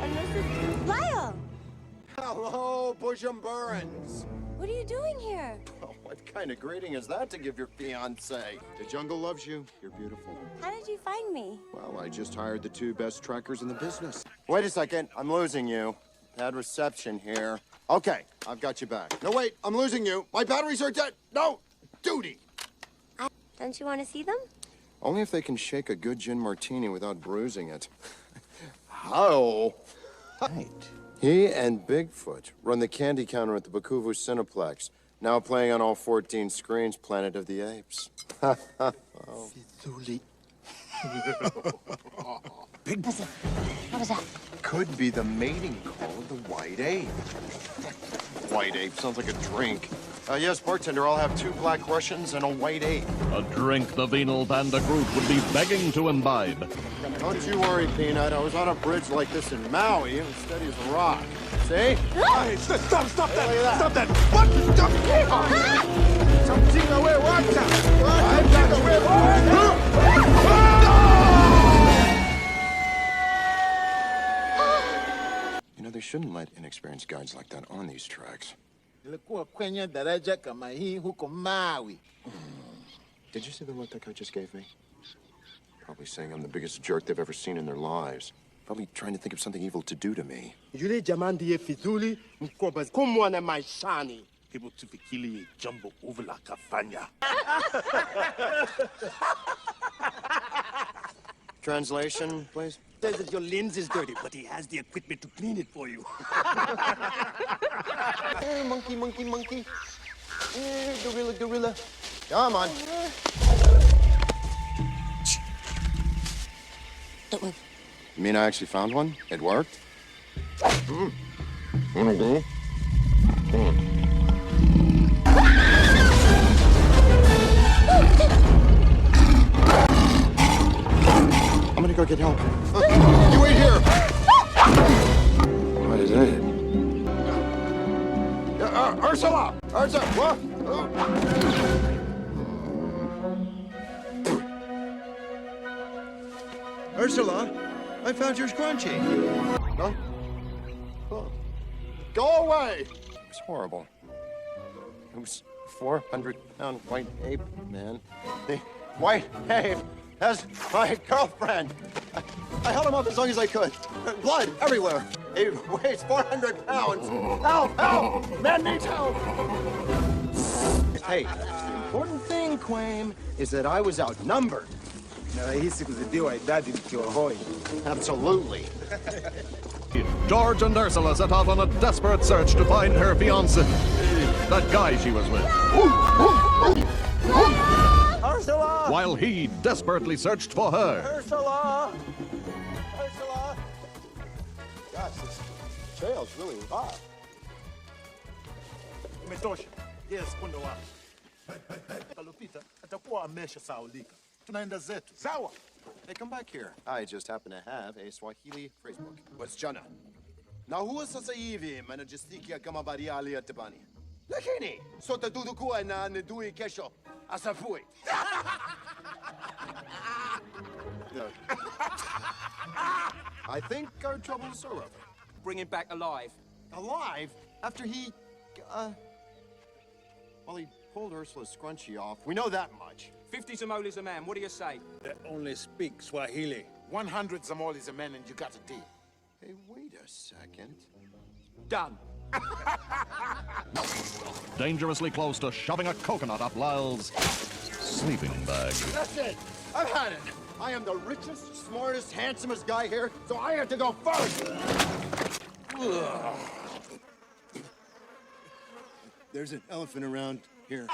And this is Lyle. Hello, Bush'em-Burns. What are you doing here? Oh, what kind of greeting is that to give your fiancé? The jungle loves you. You're beautiful. How did you find me? Well, I just hired the 2 best trackers in the business. Wait a second. I'm losing you. Bad reception here. Okay, I've got you back. No, wait. I'm losing you. My batteries are dead. No! Duty! Don't you want to see them? Only if they can shake a good gin martini without bruising it. How? Right. He and Bigfoot run the candy counter at the Bakuvu Cineplex. Now playing on all 14 screens, Planet of the Apes. Oh. Big. What was that? Could be the mating call of the white ape. White ape sounds like a drink. Yes, bartender, I'll have 2 black Russians and a white ape. A drink the venal panda group would be begging to imbibe. Don't you worry, Peanut. I was on a bridge like this in Maui. It was steady as a rock. See? Hey, Stop Hey, that! look at that. Stop that! What? Stop! Something away, watch You know, they shouldn't let inexperienced guides like that on these tracks. Nilikuwa kwenye daraja kama hii huko Maui. Did you see the look that guy just gave me? Probably saying I'm the biggest jerk they've ever seen in their lives. Probably trying to think of something evil to do to me. Yule jamaa ndiye fidhuli mkubwa kumwana maishani. Hebu tufikirie jambo ovu la kafanya. Translation, please. Says that your lens is dirty, but he has the equipment to clean it for you. Hey, monkey, monkey, monkey. Hey, gorilla, gorilla. Come on. Don't move. You mean I actually found one? It worked? Wanna go? Come on. I'm gonna go get help. You wait here! What is it? Ursula! Ursula! What? Ursula, I found your scrunchie. Huh? Oh. Go away! It was horrible. It was 400-pound white ape, man. The white ape has my girlfriend. I held him up as long as I could. Blood everywhere. He weighs 400 pounds. Help! Help! Man needs help! Hey, the important thing, Quame, is that I was outnumbered. Nahisi kuzidiwa idadi mkiwa hoi. Absolutely. George and Ursula set out on a desperate search to find her fiancé. That guy she was with. Ursula! While he desperately searched for her. Ursula! Ursula! Gosh, this trail's really hot. Umetosha. Yes, kunde wako. Kalopita atakuwa ameshasahaulika. Tunaenda zetu. Sawa. Hey, come back here. I just happen to have a Swahili phrase book. Wasichana. Na huwa sasa hivi manajisikia kama bariali ya Tibani. Lakini, sote tudukuwa na nidui kesho. Asafui. I think our troubles are over. Bring him back alive. Alive? After he, well, he pulled Ursula's scrunchie off. We know that much. 50 Zamolis a man. What do you say? They only speak Swahili. 100 Zamolis a man and you got a deal. Hey, wait a second. Done. Dangerously close to shoving a coconut up Lyle's sleeping bag. That's it. I've had it. I am the richest, smartest, handsomest guy here, so I have to go first. There's an elephant around here.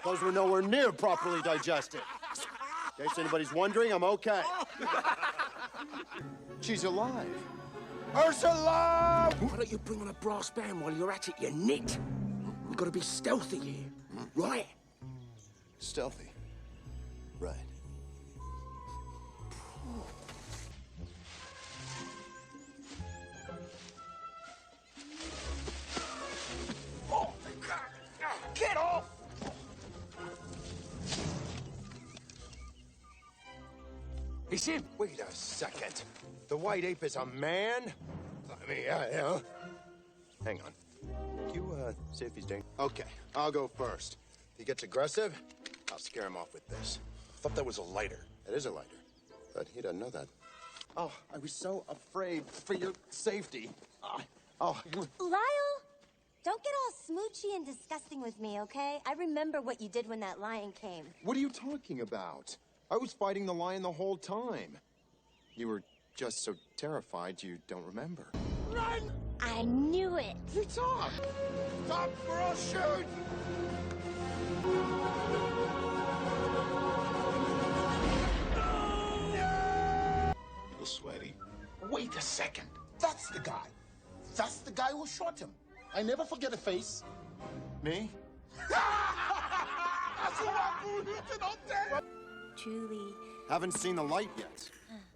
Those were nowhere near properly digested. In case anybody's wondering, I'm okay. She's alive. Ursula! Why don't you bring on a brass band while you're at it, you nit? We've got to be stealthy here, right? Stealthy. Right. Oh, get off! It's him. Wait a second. The white ape is a man? I mean, hang on. You, see if he's dangerous. Okay, I'll go first. If he gets aggressive, I'll scare him off with this. I thought that was a lighter. It is a lighter, but he doesn't know that. Oh, I was so afraid for your safety. Lyle, don't get all smoochy and disgusting with me, okay? I remember what you did when that lion came. What are you talking about? I was fighting the lion the whole time. You were just so terrified you don't remember. Run! I knew it. Stop! Stop or I'll shoot! A little sweaty. Wait a second. That's the guy. That's the guy who shot him. I never forget a face. Me? Truly. Haven't seen the light yet.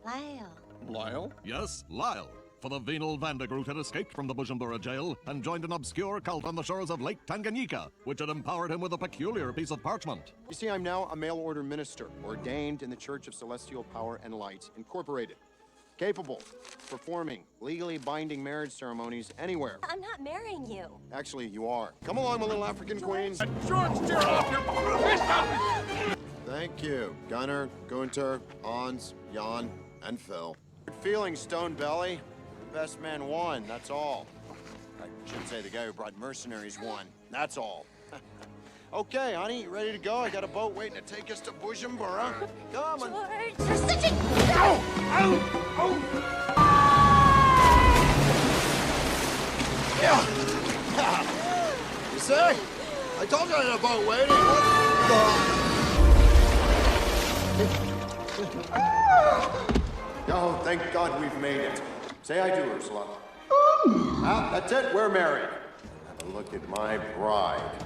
Lyle. Lyle? Yes, Lyle. For the venal Vandergroot had escaped from the Bujumbura jail and joined an obscure cult on the shores of Lake Tanganyika, which had empowered him with a peculiar piece of parchment. You see, I'm now a mail-order minister, ordained in the Church of Celestial Power and Light, Incorporated. Capable of performing legally binding marriage ceremonies anywhere. I'm not marrying you. Actually, you are. Come along, my little African queen. George, tear off your... Thank you, Gunnar, Gunter, Hans, Jan, and Phil. Good feeling, Stone Belly. The best man won, that's all. I should say the guy who brought mercenaries won. That's all. Okay, honey, you ready to go? I got a boat waiting to take us to Bujumbura. Come on. George, you're such a... You see? I told you I had a boat waiting. Oh, thank God we've made it. Say I do, Ursula. Ah, that's it. We're married. Have a look at my bride.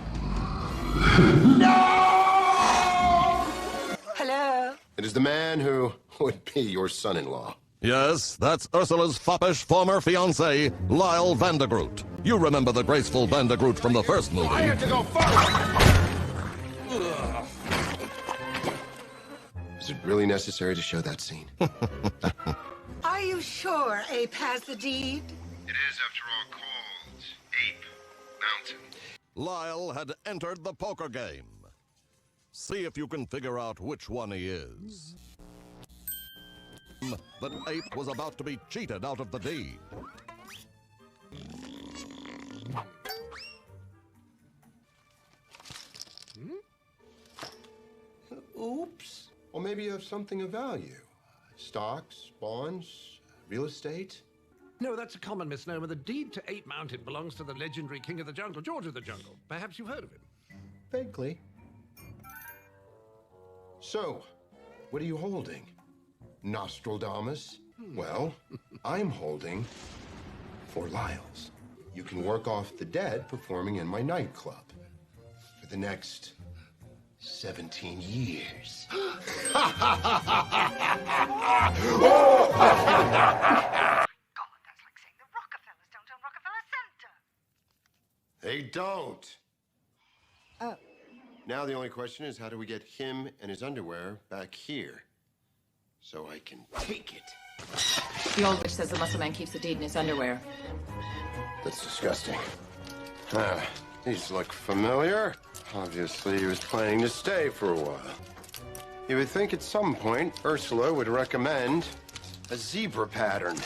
Hello? It is the man who would be your son-in-law. Yes, that's Ursula's foppish former fiancé, Lyle Vandergroot. You remember the graceful Vandergroot from the first movie. I have to go first! Is it really necessary to show that scene? Are you sure Ape has the deed? It is, after all, called Ape Mountain. Lyle had entered the poker game. See if you can figure out which one he is. That Ape was about to be cheated out of the deed. Oops. Well, maybe you have something of value. Stocks, bonds, real estate. No, that's a common misnomer. The deed to Ape Mountain belongs to the legendary king of the jungle, George of the Jungle. Perhaps you've heard of him. Vaguely. So, what are you holding? Nostradamus? Well, I'm holding 4 Lyles. You can work off the dead performing in my nightclub for the next 17 years. God, that's like saying the Rockefellers don't own Rockefeller Center. They don't. Oh. Now the only question is, how do we get him and his underwear back here so I can take it? The old witch says the muscle man keeps the deed in his underwear. That's disgusting. These look familiar. Obviously, he was planning to stay for a while. You would think at some point Ursula would recommend a zebra pattern.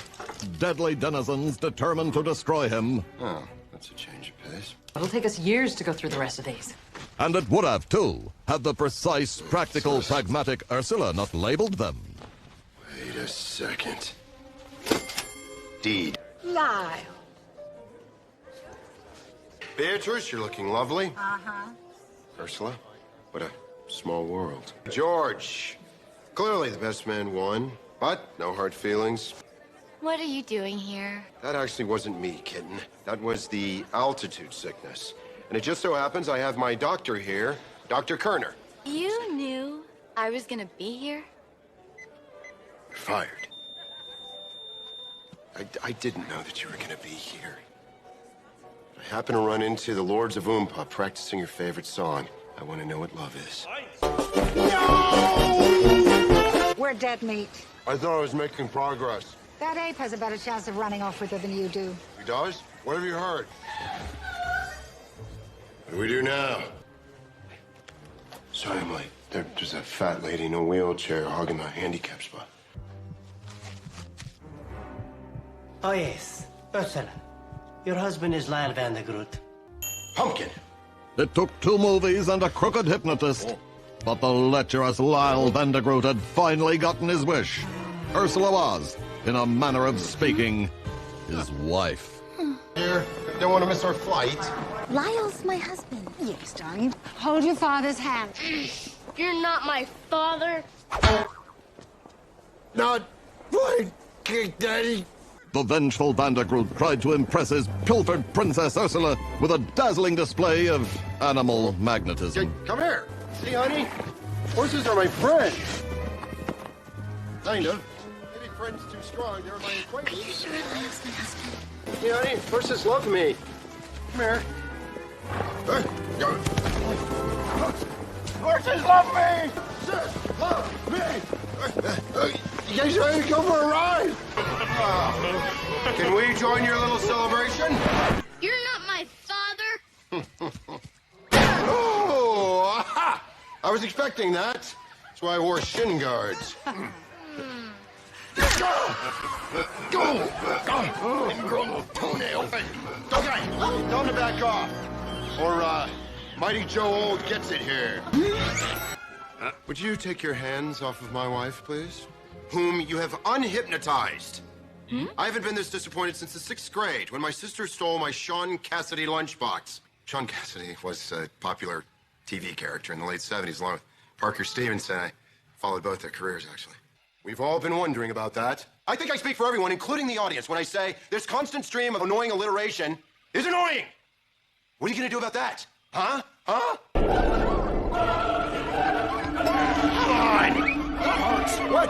Deadly denizens determined to destroy him. Oh, that's a change of pace. It'll take us years to go through the rest of these. And it would have, too, had the precise, practical, pragmatic Ursula not labeled them. Wait a second. Deed. Lyle. Beatrice, you're looking lovely. Uh-huh. Ursula, what a small world. George, clearly the best man won, but no hard feelings. What are you doing here? That actually wasn't me, kitten. That was the altitude sickness. And it just so happens I have my doctor here, Dr. Kerner. You knew I was gonna be here? You're fired. I didn't know that you were gonna be here. I happened to run into the Lords of Oompa practicing your favorite song. I want to know what love is. We're dead meat. I thought I was making progress. That ape has a better chance of running off with her than you do. He does? What have you heard? What do we do now? Sorry, I'm late. There's that fat lady in a wheelchair hogging the handicap spot. Oh, yes. Ursula. Your husband is Lyle Van der Groot. Pumpkin! It took 2 movies and a crooked hypnotist, but the lecherous Lyle Van der Groot had finally gotten his wish. Ursula was, in a manner of speaking, his wife. Here, don't want to miss our flight. Lyle's my husband. Yes, darling. Hold your father's hand. You're not my father. Not flight, Kick Daddy. The vengeful Van der Groot tried to impress his pilfered Princess Ursula with a dazzling display of animal magnetism. Come here. See, honey? Horses are my friends. Kind of. Maybe friends too strong. They're my acquaintance. Are you sure Lyle's my husband? See, honey? Horses love me. Come here. Horses love me! Love me! You guys ready to go for a ride? Can we join your little celebration? You're not my father. Oh! Aha! I was expecting that. That's why I wore shin guards. Go! Ingrown toenail. Okay, tell him to back off. Or, Mighty Joe Old gets it here. Would you take your hands off of my wife, please? Whom you have unhypnotized. I haven't been this disappointed since the 6th grade, when my sister stole my Sean Cassidy lunchbox. Sean Cassidy was a popular TV character in the late 70s, along with Parker Stevenson. I followed both their careers, actually. We've all been wondering about that. I think I speak for everyone, including the audience, when I say this constant stream of annoying alliteration is annoying. What are you going to do about that? Huh? Huh? Come on! That hurts. What?